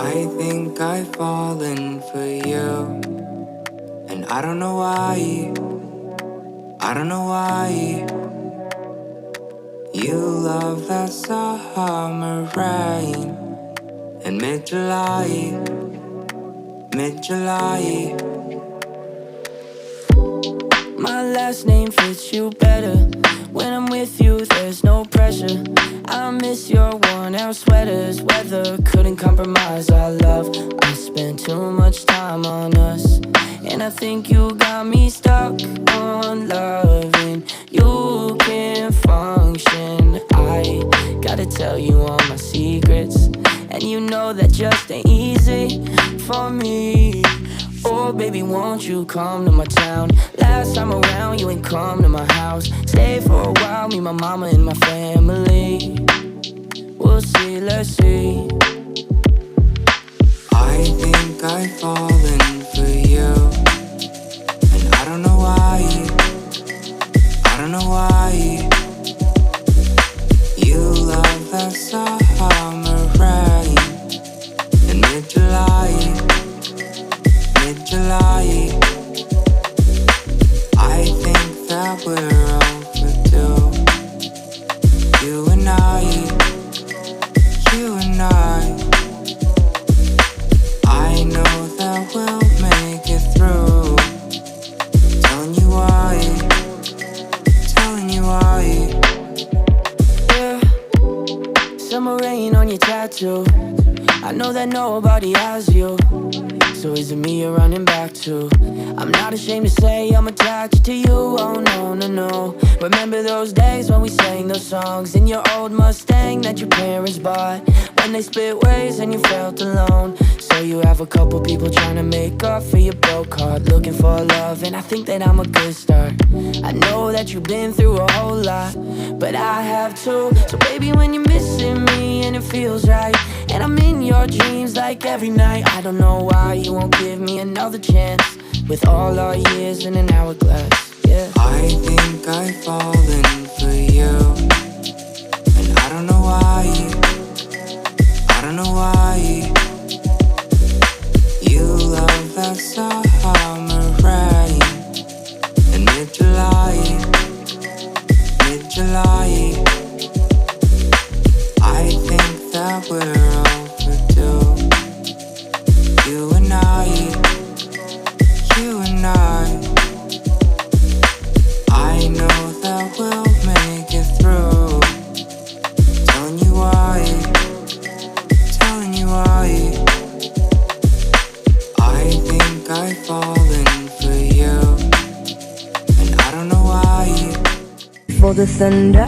I think I've fallen for you, and I don't know why. I don't know why. You love that summer rain in mid-July, mid-July. My last name fits you better. When I'm with you, there's no pressure. I miss your worn-out sweaters. Weather couldn't compromise our love. I spent too much time on us, and I think you got me stuck on loving. You can't function. I gotta tell you all my secrets, and you know that just ain't easy for me. Oh baby, won't you come to my town? Last time around you ain't come to my house. Stay for a while, meet my mama and my family. We'll see, let's see. I think I've fallen for you, and I don't know why. I don't know why. You love that summer rain in mid-July, mid-July. I think that we're overdue. You and I, you and I know that we'll make it through. Telling you why, telling you why. Yeah, summer rain on your tattoo. I know that nobody has you. So is it me you're running back to? I'm not ashamed to say I'm attached to you. Oh no, no, no. Remember those days when we sang those songs in your old Mustang that your parents bought, when they split ways and you felt alone. So you have a couple people trying to make up for your broke heart, looking for love, and I think that I'm a good start. I know that you've been through a whole lot, but I have too. So baby, when you're missing me and it feels right, and I'm in your dreams like every night, I don't know why you won't give me another chance. With all our years in an hourglass, yeah. I think I've fallen for you, and I don't know why. I don't know why. You love that summer rain in mid-July, mid-July. I think that we're overdue. You and I, you and I know that we'll make it through. Telling you why, telling you why. I think I've fallen for you, and I don't know why. For the thunder